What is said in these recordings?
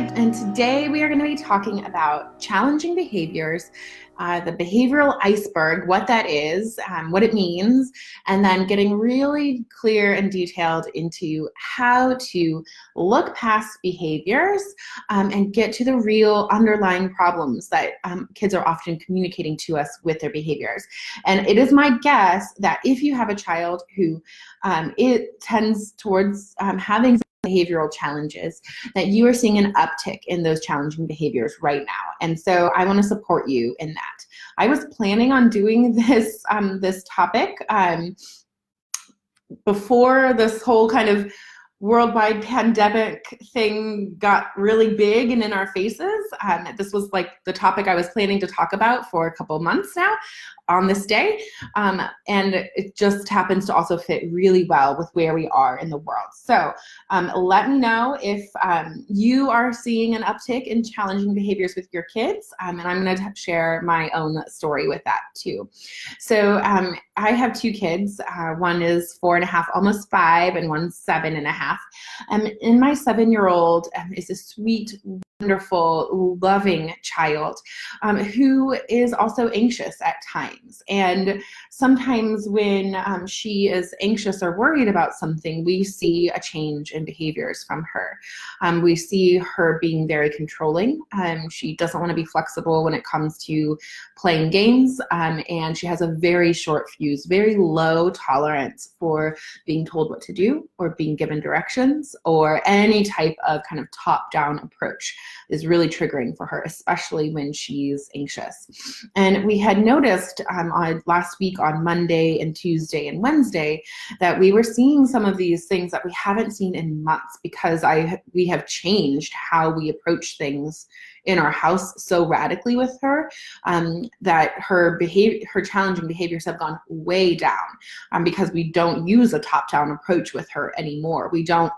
right, and today we are going to be talking about challenging behaviors, the behavioral iceberg, what that is, what it means, and then getting really clear and detailed into how to look past behaviors and get to the real underlying problems that kids are often communicating to us with their behaviors. And it is my guess that if you have a child who it tends towards having behavioral challenges, that you are seeing an uptick in those challenging behaviors right now. And so I want to support you in that. I was planning on doing this this topic before this whole kind of worldwide pandemic thing got really big and in our faces. This was like the topic I was planning to talk about for a couple months now on this day. And it just happens to also fit really well with where we are in the world. So let me know if you are seeing an uptick in challenging behaviors with your kids. And I'm going to share my own story with that too. So I have two kids. One is 4.5, almost 5, and one's 7.5. And my 7-year-old is a sweet, wonderful, loving child who is also anxious at times. And sometimes when she is anxious or worried about something, we see a change in behaviors from her. We see her being very controlling. She doesn't want to be flexible when it comes to playing games, and she has a very short fuse, very low tolerance for being told what to do or being given directions, or any type of kind of top-down approach is really triggering for her, especially when she's anxious. And we had noticed last week on Monday and Tuesday and Wednesday that we were seeing some of these things that we haven't seen in months, because we have changed how we approach things in our house so radically with her, that her challenging behaviors have gone way down, because we don't use a top-down approach with her anymore. We don't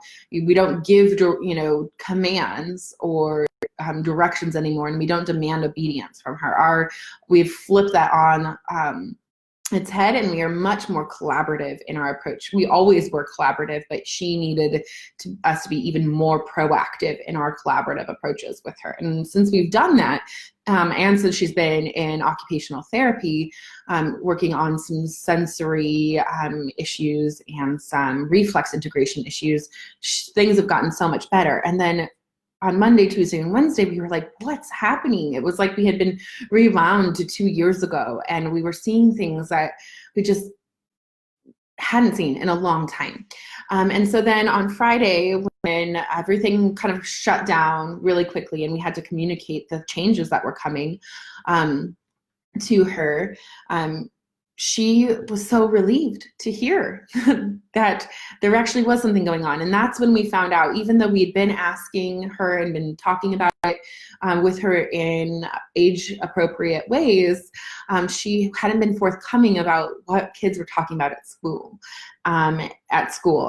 give commands or directions anymore, and we don't demand obedience from her. We've flipped that on its head, and we are much more collaborative in our approach. We always were collaborative, but she needed us to be even more proactive in our collaborative approaches with her. And since we've done that, and since she's been in occupational therapy, working on some sensory issues and some reflex integration issues, things have gotten so much better. And then on Monday, Tuesday, and Wednesday, we were like, what's happening? It was like we had been rewound to 2 years ago, and we were seeing things that we just hadn't seen in a long time. And so then on Friday, when everything kind of shut down really quickly and we had to communicate the changes that were coming to her, she was so relieved to hear that there actually was something going on. And that's when we found out, even though we'd been asking her and been talking about it with her in age-appropriate ways, she hadn't been forthcoming about what kids were talking about at school.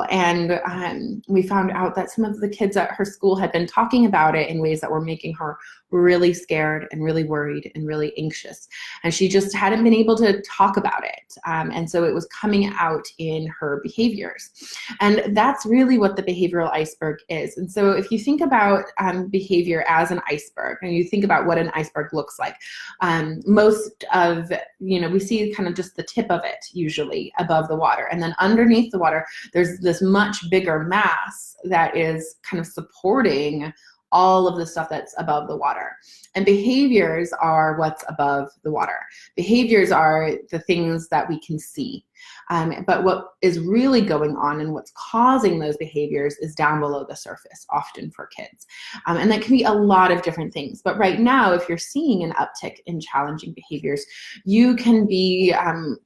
And we found out that some of the kids at her school had been talking about it in ways that were making her really scared and really worried and really anxious. And she just hadn't been able to talk about it. And so it was coming out in her behaviors. And that's really what the behavioral iceberg is. And so if you think about behavior as an iceberg, and you think about what an iceberg looks like, we see kind of just the tip of it usually above the water. And then underneath the water, there's this much bigger mass that is kind of supporting all of the stuff that's above the water. And behaviors are what's above the water. Behaviors are the things that we can see. But what is really going on and what's causing those behaviors is down below the surface, often for kids. And that can be a lot of different things. But right now, if you're seeing an uptick in challenging behaviors, you can be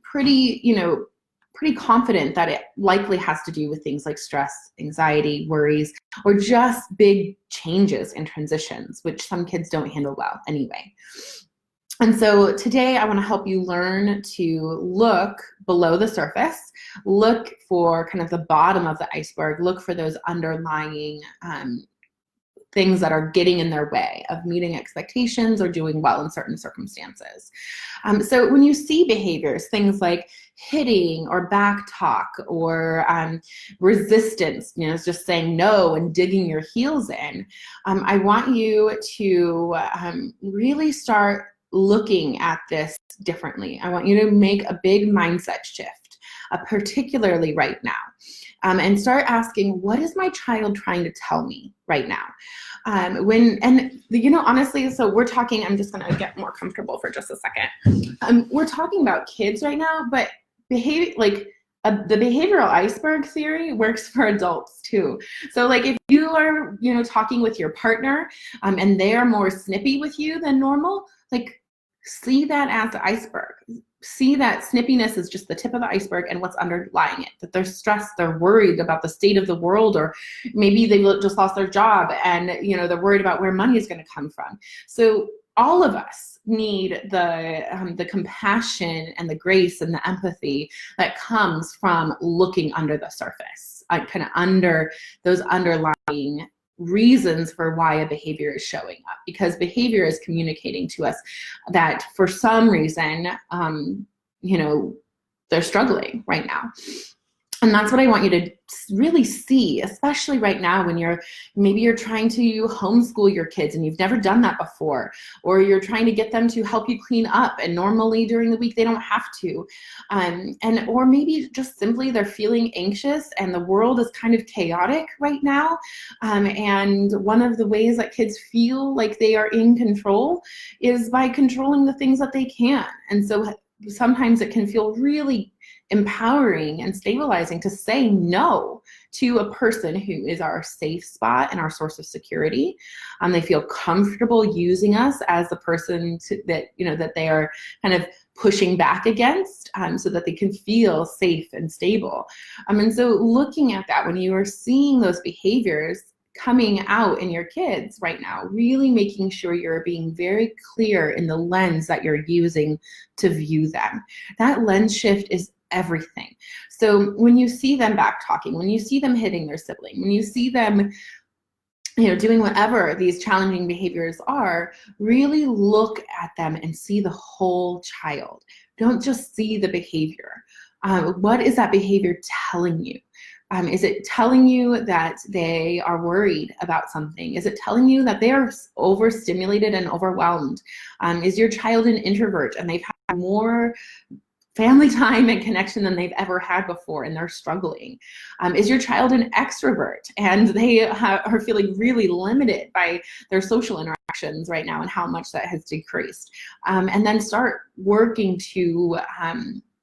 pretty confident that it likely has to do with things like stress, anxiety, worries, or just big changes and transitions, which some kids don't handle well anyway. And so today I want to help you learn to look below the surface, look for kind of the bottom of the iceberg, look for those underlying things that are getting in their way of meeting expectations or doing well in certain circumstances. So when you see behaviors, things like hitting or back talk or resistance, just saying no and digging your heels in, I want you to really start looking at this differently. I want you to make a big mindset shift, particularly right now. And start asking, what is my child trying to tell me right now? Honestly, so we're talking, I'm just going to get more comfortable for just a second. We're talking about kids right now, but behavior, the behavioral iceberg theory works for adults too. So if you are, talking with your partner and they are more snippy with you than normal, see that as the iceberg. See that snippiness is just the tip of the iceberg and what's underlying it, that they're stressed, they're worried about the state of the world, or maybe they just lost their job and they're worried about where money is going to come from. So all of us need the compassion and the grace and the empathy that comes from looking under the surface, kind of under those underlying reasons for why a behavior is showing up, because behavior is communicating to us that for some reason, they're struggling right now. And that's what I want you to really see, especially right now when maybe you're trying to homeschool your kids and you've never done that before, or you're trying to get them to help you clean up and normally during the week they don't have to. Or maybe just simply they're feeling anxious and the world is kind of chaotic right now. And one of the ways that kids feel like they are in control is by controlling the things that they can. And so sometimes it can feel really empowering and stabilizing to say no to a person who is our safe spot and our source of security. They feel comfortable using us as the person that they are kind of pushing back against, so that they can feel safe and stable. And so looking at that, when you are seeing those behaviors coming out in your kids right now, really making sure you're being very clear in the lens that you're using to view them. That lens shift is everything. So when you see them back talking, when you see them hitting their sibling, when you see them doing whatever these challenging behaviors are, really look at them and see the whole child. Don't just see the behavior. What is that behavior telling you? Is it telling you that they are worried about something? Is it telling you that they are overstimulated and overwhelmed? Is your child an introvert and they've had more family time and connection than they've ever had before and they're struggling? Is your child an extrovert and they are feeling really limited by their social interactions right now and how much that has decreased? And then start working to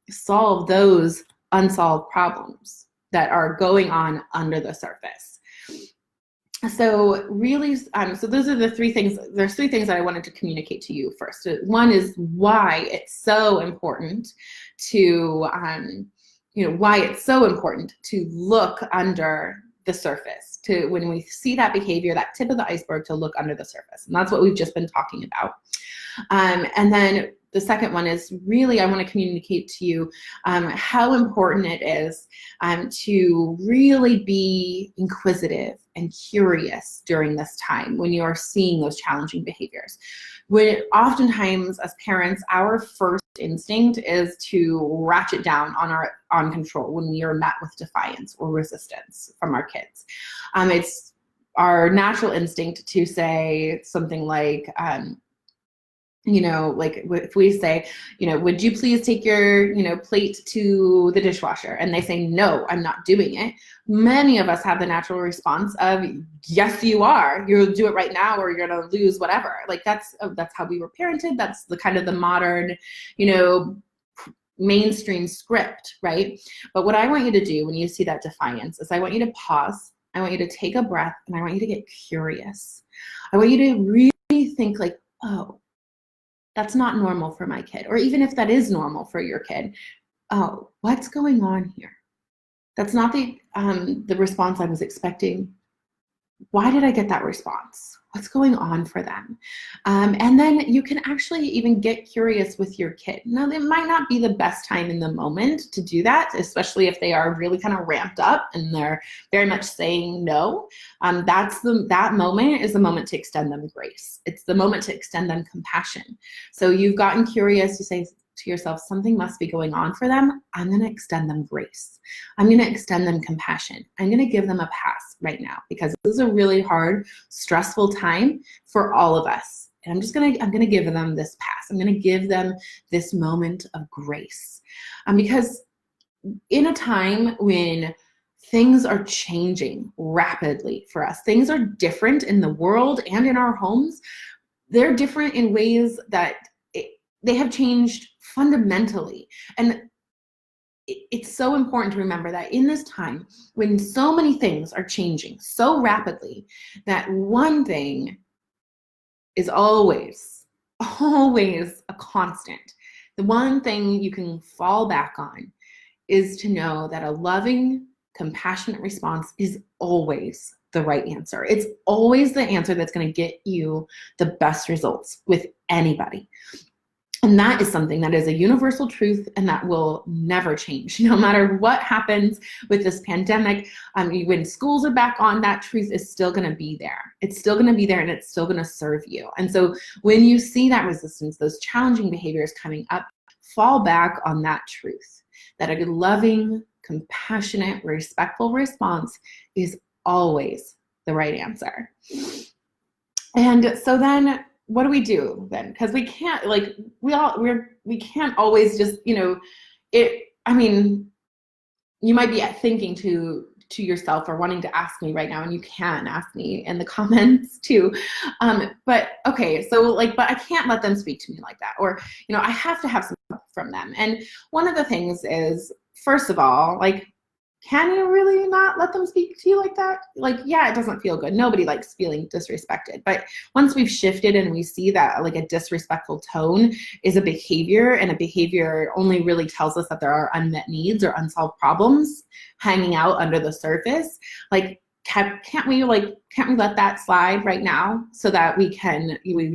solve those unsolved problems that are going on under the surface. So really, so those are the three things. There's three things that I wanted to communicate to you first. One is why it's so important to, why it's so important to look under the surface, to when we see that behavior, that tip of the iceberg, to look under the surface. And that's what we've just been talking about. And then the second one is really, I want to communicate to you how important it is to really be inquisitive and curious during this time when you are seeing those challenging behaviors. When oftentimes as parents, our first instinct is to ratchet down on control when we are met with defiance or resistance from our kids. It's our natural instinct to say something like, if we say, would you please take your, plate to the dishwasher? And they say, no, I'm not doing it. Many of us have the natural response of, yes, you are. You'll do it right now or you're going to lose whatever. That's how we were parented. That's the kind of the modern, mainstream script, right? But what I want you to do when you see that defiance is I want you to pause. I want you to take a breath and I want you to get curious. I want you to really think oh, that's not normal for my kid. Or even if that is normal for your kid, oh, what's going on here? That's not the response I was expecting. why did I get that response? What's going on for them? And then you can actually even get curious with your kid. Now, it might not be the best time in the moment to do that, especially if they are really kind of ramped up and they're very much saying no. That moment is the moment to extend them grace. It's the moment to extend them compassion. So you've gotten curious, you say to yourself, something must be going on for them. I'm going to extend them grace. I'm going to extend them compassion. I'm going to give them a pass right now because this is a really hard, stressful time for all of us. And I'm going to give them this pass. I'm going to give them this moment of grace. Because in a time when things are changing rapidly for us, things are different in the world and in our homes. They're different in ways that they have changed fundamentally. And it's so important to remember that in this time when so many things are changing so rapidly, that one thing is always a constant. The one thing you can fall back on is to know that a loving, compassionate response is always the right answer. It's always the answer that's going to get you the best results with anybody. And that is something that is a universal truth and that will never change. No matter what happens with this pandemic, when schools are back on, that truth is still going to be there. It's still going to be there and it's still going to serve you. And so when you see that resistance, those challenging behaviors coming up, fall back on that truth, that a loving, compassionate, respectful response is always the right answer. And so then what do we do then? Because we can't, like, we can't always just, you might be thinking to yourself or wanting to ask me right now, and you can ask me in the comments too. But okay, so but I can't let them speak to me like that, or, I have to have some help from them. And one of the things is, first of all, can you really not let them speak to you like that? Yeah, it doesn't feel good. Nobody likes feeling disrespected. But once we've shifted and we see that a disrespectful tone is a behavior, and a behavior only really tells us that there are unmet needs or unsolved problems hanging out under the surface, can't we let that slide right now so that we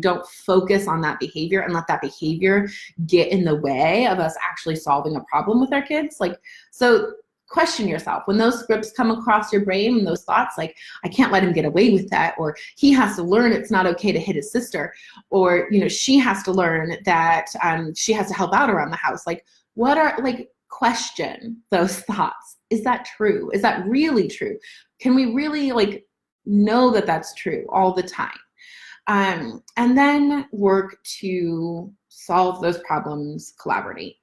don't focus on that behavior and let that behavior get in the way of us actually solving a problem with our kids? So question yourself when those scripts come across your brain and those thoughts, I can't let him get away with that, or he has to learn it's not okay to hit his sister, or she has to learn that she has to help out around the house. Question those thoughts. Is that true? Is that really true? Can we really know that that's true all the time? And then work to solve those problems collaboratively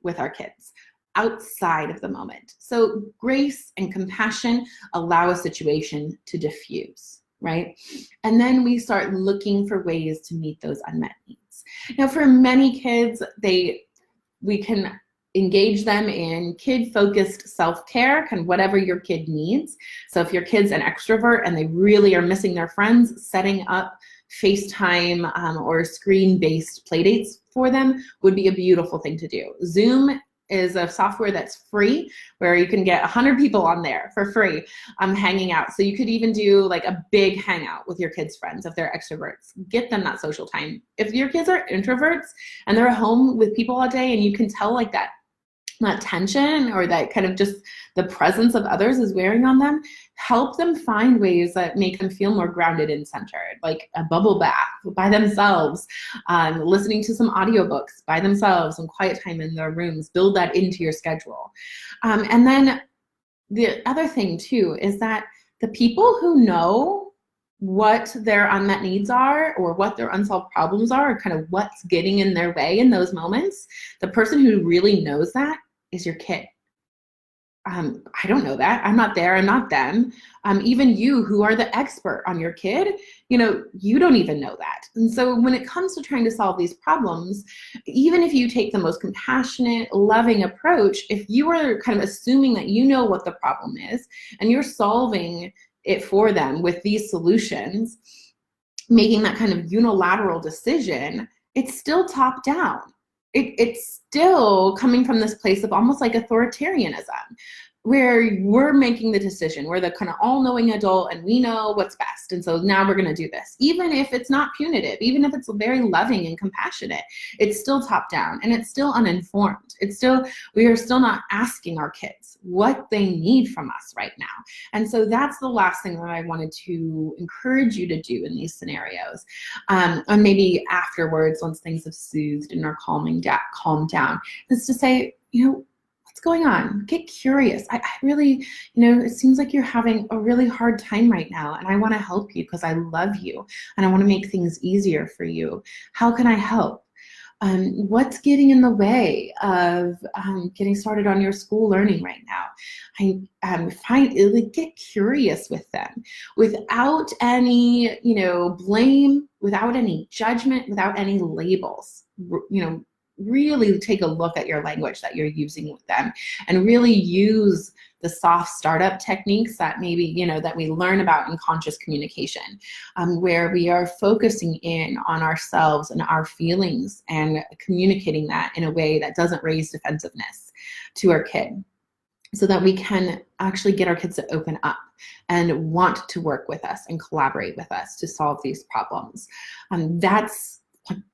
with our kids outside of the moment. So grace and compassion allow a situation to diffuse, right? And then we start looking for ways to meet those unmet needs. Now, for many kids, we can engage them in kid-focused self-care, kind of whatever your kid needs. So if your kid's an extrovert and they really are missing their friends, setting up FaceTime or screen-based playdates for them would be a beautiful thing to do. Zoom is a software that's free, where you can get 100 people on there for free hanging out. So you could even do a big hangout with your kids' friends if they're extroverts. Get them that social time. If your kids are introverts and they're at home with people all day and you can tell that tension or that kind of just the presence of others is wearing on them, help them find ways that make them feel more grounded and centered, like a bubble bath by themselves, listening to some audiobooks by themselves, some quiet time in their rooms. Build that into your schedule. And then the other thing too is that the people who know what their unmet needs are or what their unsolved problems are, or kind of what's getting in their way in those moments, the person who really knows that is your kid. I don't know that. I'm not there. I'm not them. Even you who are the expert on your kid, you don't even know that. And so when it comes to trying to solve these problems, even if you take the most compassionate, loving approach, if you are kind of assuming that you know what the problem is and you're solving it for them with these solutions, making that kind of unilateral decision, it's still top down. It's still coming from this place of almost authoritarianism. where we're making the decision. We're the kind of all-knowing adult and we know what's best. And so now we're going to do this. Even if it's not punitive, even if it's very loving and compassionate, it's still top down and it's still uninformed. We are still not asking our kids what they need from us right now. And so that's the last thing that I wanted to encourage you to do in these scenarios. And maybe afterwards, once things have soothed and are calmed down, is to say, what's going on? Get curious. I really, it seems like you're having a really hard time right now, and I want to help you because I love you and I want to make things easier for you. How can I help? What's getting in the way of getting started on your school learning right now? Get curious with them without any, blame, without any judgment, without any labels. Really take a look at your language that you're using with them and really use the soft startup techniques that maybe, that we learn about in conscious communication, where we are focusing in on ourselves and our feelings and communicating that in a way that doesn't raise defensiveness to our kid, so that we can actually get our kids to open up and want to work with us and collaborate with us to solve these problems.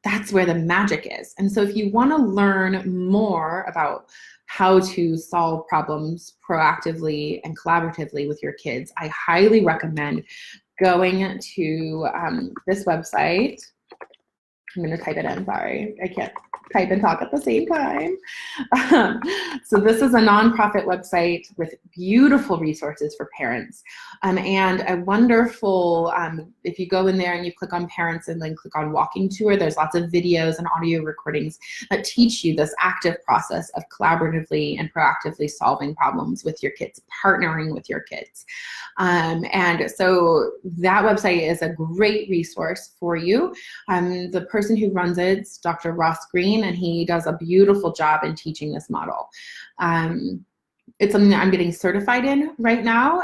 That's where the magic is. And so if you want to learn more about how to solve problems proactively and collaboratively with your kids, I highly recommend going to this website. I'm going to type it in. Sorry, I can't type and talk at the same time. So this is a nonprofit website with beautiful resources for parents, and a wonderful, if you go in there and you click on parents and then click on walking tour, there's lots of videos and audio recordings that teach you this active process of collaboratively and proactively solving problems with your kids, partnering with your kids. And so that website is a great resource for you. The person who runs it is Dr. Ross Green, and he does a beautiful job in teaching this model. It's something that I'm getting certified in right now,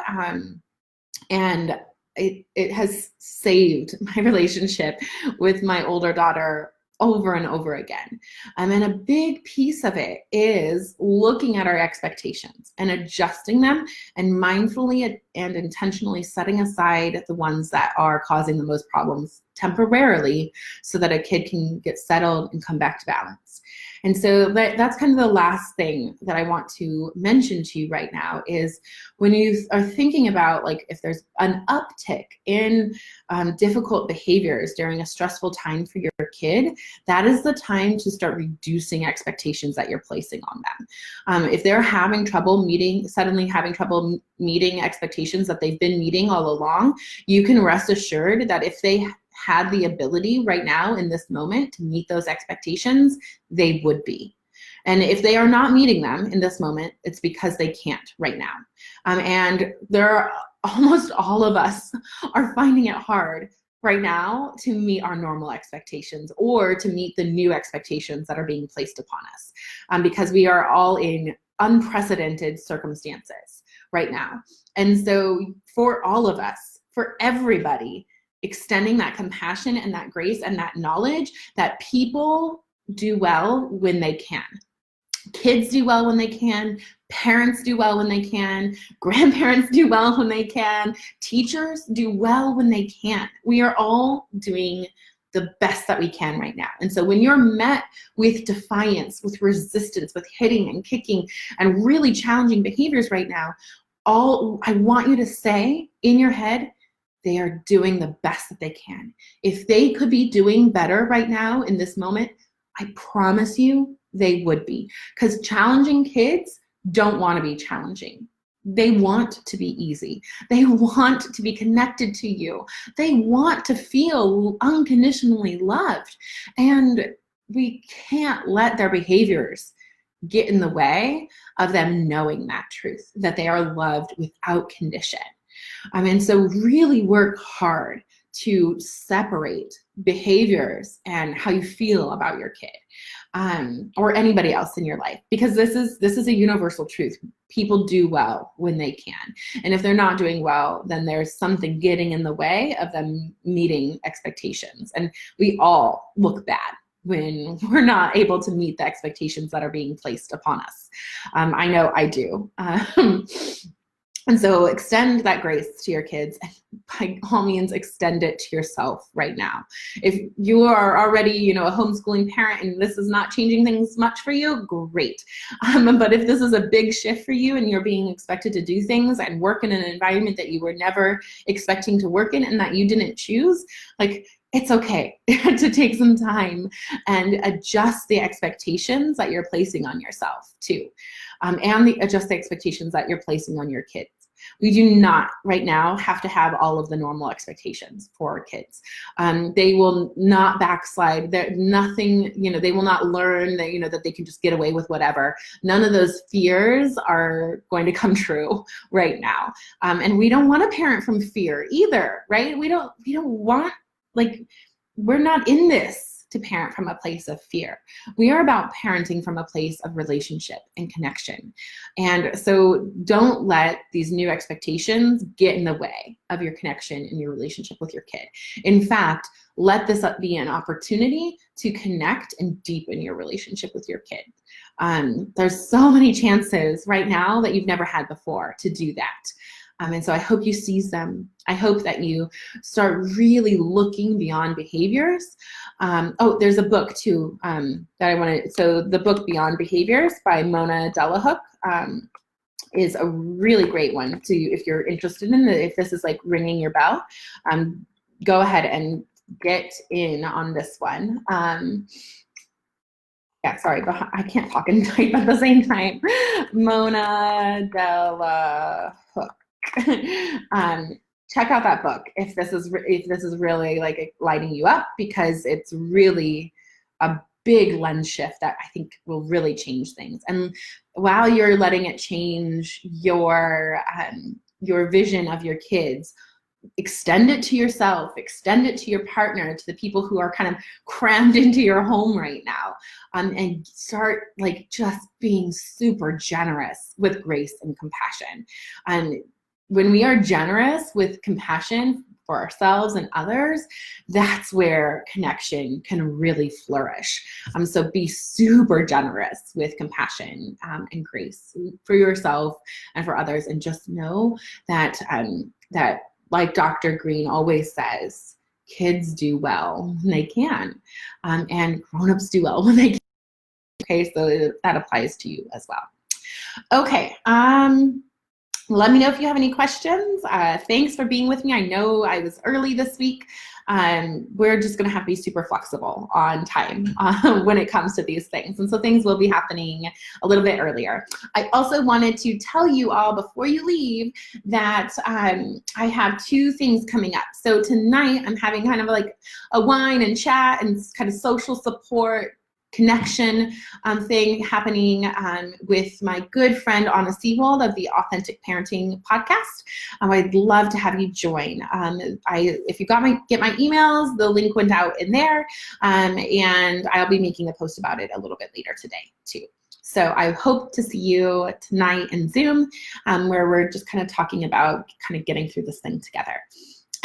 and it has saved my relationship with my older daughter over and over again. And a big piece of it is looking at our expectations and adjusting them and mindfully and intentionally setting aside the ones that are causing the most problems temporarily so that a kid can get settled and come back to balance. And so that's kind of the last thing that I want to mention to you right now is when you are thinking about, like, if there's an uptick in difficult behaviors during a stressful time for your kid, that is the time to start reducing expectations that you're placing on them. If they're suddenly having trouble meeting expectations that they've been meeting all along, you can rest assured that if they had the ability right now in this moment to meet those expectations, they would be. And if they are not meeting them in this moment, it's because they can't right now. And almost all of us are finding it hard right now to meet our normal expectations or to meet the new expectations that are being placed upon us, because we are all in unprecedented circumstances right now. And so for all of us, for everybody, extending that compassion and that grace and that knowledge that people do well when they can. Kids do well when they can, parents do well when they can, grandparents do well when they can, teachers do well when they can. We are all doing the best that we can right now. And so when you're met with defiance, with resistance, with hitting and kicking and really challenging behaviors right now, I want you to say in your head, they are doing the best that they can. If they could be doing better right now in this moment, I promise you they would be. Because challenging kids don't want to be challenging. They want to be easy. They want to be connected to you. They want to feel unconditionally loved. And we can't let their behaviors get in the way of them knowing that truth, that they are loved without condition. And so really work hard to separate behaviors and how you feel about your kid, or anybody else in your life, because this is a universal truth. People do well when they can. And if they're not doing well, then there's something getting in the way of them meeting expectations. And we all look bad when we're not able to meet the expectations that are being placed upon us. I know I do. And so extend that grace to your kids, and by all means, extend it to yourself right now. If you are already, a homeschooling parent and this is not changing things much for you, great. But if this is a big shift for you and you're being expected to do things and work in an environment that you were never expecting to work in and that you didn't choose, it's okay to take some time and adjust the expectations that you're placing on yourself too. And adjust the expectations that you're placing on your kids. We do not right now have to have all of the normal expectations for our kids. They will not backslide. Nothing, they will not learn that, that they can just get away with whatever. None of those fears are going to come true right now. And we don't want to parent from fear either, right? We don't want, we're not in this to parent from a place of fear. We are about parenting from a place of relationship and connection. And so don't let these new expectations get in the way of your connection and your relationship with your kid. In fact, let this be an opportunity to connect and deepen your relationship with your kid. There's so many chances right now that you've never had before to do that. And so I hope you seize them. I hope that you start really looking beyond behaviors. There's a book too that I wanted. So the book Beyond Behaviors by Mona Delahook is a really great one to, if you're interested in it, if this is ringing your bell, go ahead and get in on this one. Sorry, but I can't talk and type at the same time. Mona Delahook. Check out that book if this is really lighting you up, because it's really a big lens shift that I think will really change things. And while you're letting it change your vision of your kids, extend it to yourself, extend it to your partner, to the people who are kind of crammed into your home right now, and start just being super generous with grace and compassion. When we are generous with compassion for ourselves and others, that's where connection can really flourish. So be super generous with compassion and grace for yourself and for others, and just know that that, like Dr. Green always says, kids do well when they can, and grown-ups do well when they can. Okay, so that applies to you as well. Okay. Let me know if you have any questions. Thanks for being with me. I know I was early this week. We're just going to have to be super flexible on time when it comes to these things. And so things will be happening a little bit earlier. I also wanted to tell you all before you leave that I have two things coming up. So tonight I'm having kind of a wine and chat and kind of social support connection thing happening with my good friend Anna Seawald of the Authentic Parenting podcast. I'd love to have you join. If you get my emails, the link went out in there, and I'll be making a post about it a little bit later today too. So I hope to see you tonight in Zoom, where we're just kind of talking about kind of getting through this thing together.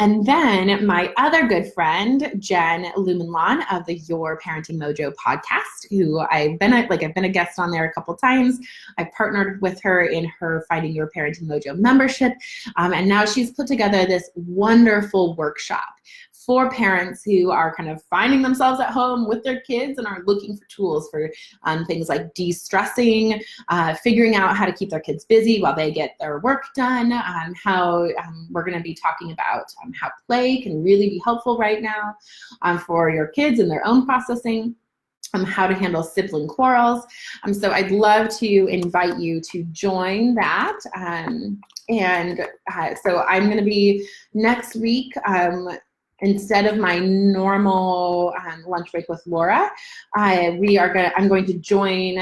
And then my other good friend, Jen Lumenlawn of the Your Parenting Mojo podcast, who I've been a guest on there a couple times. I've partnered with her in her Finding Your Parenting Mojo membership. And now she's put together this wonderful workshop for parents who are kind of finding themselves at home with their kids and are looking for tools for things like de-stressing, figuring out how to keep their kids busy while they get their work done, how we're going to be talking about how play can really be helpful right now for your kids in their own processing. How to handle sibling quarrels. So I'd love to invite you to join that. So I'm going to be next week, instead of my normal lunch break with Laura, I'm going to join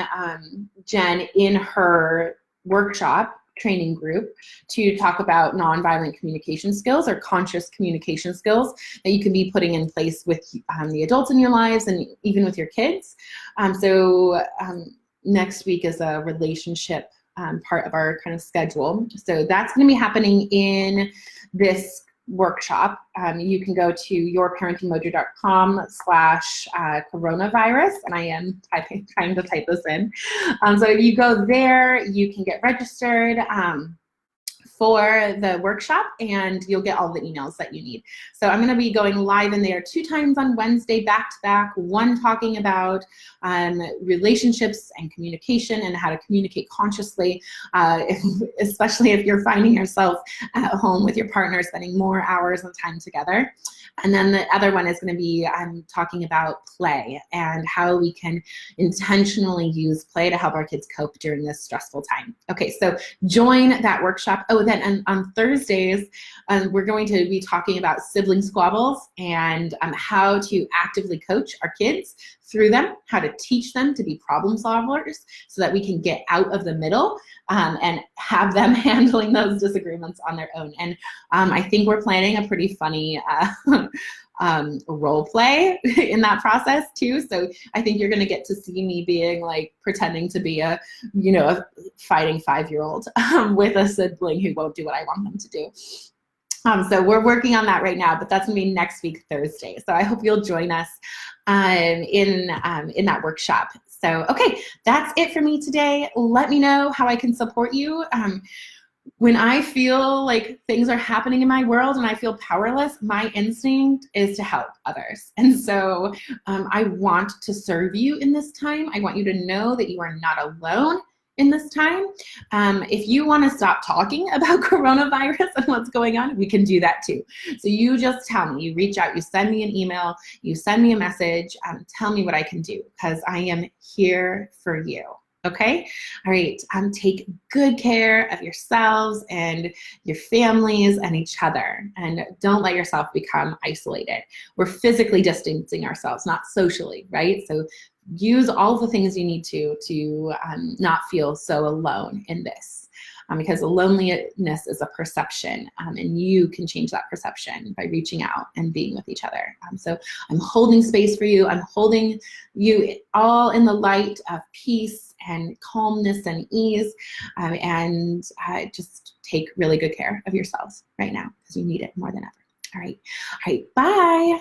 Jen in her workshop training group to talk about nonviolent communication skills, or conscious communication skills that you can be putting in place with the adults in your lives and even with your kids. So next week is a relationship part of our kind of schedule. So that's going to be happening in this workshop, you can go to yourparentingmojo.com/coronavirus, and I am trying to type this in. So if you go there, you can get registered for the workshop, and you'll get all the emails that you need. So I'm going to be going live in there 2 times on Wednesday, back to back, one talking about relationships and communication and how to communicate consciously, especially if you're finding yourself at home with your partner spending more hours of time together. And then the other one is going to be talking about play and how we can intentionally use play to help our kids cope during this stressful time. Okay, so join that workshop. Oh, then on Thursdays, we're going to be talking about sibling squabbles and how to actively coach our kids through them, how to teach them to be problem solvers so that we can get out of the middle and have them handling those disagreements on their own. And I think we're planning a pretty funny role play in that process too. So I think you're going to get to see me being like pretending to be a fighting 5-year-old with a sibling who won't do what I want them to do. So we're working on that right now, but that's gonna be next week, Thursday. So I hope you'll join us in that workshop. So, okay, that's it for me today. Let me know how I can support you. When I feel like things are happening in my world and I feel powerless, my instinct is to help others. And so I want to serve you in this time. I want you to know that you are not alone in this time. If you want to stop talking about coronavirus and what's going on, we can do that too. So you just tell me, you reach out, you send me an email, you send me a message, tell me what I can do, because I am here for you. Okay? All right. Take good care of yourselves and your families and each other. And don't let yourself become isolated. We're physically distancing ourselves, not socially, right? So use all the things you need to not feel so alone in this. Because loneliness is a perception, and you can change that perception by reaching out and being with each other. So I'm holding space for you. I'm holding you all in the light of peace and calmness and ease, and just take really good care of yourselves right now, because you need it more than ever. All right, bye.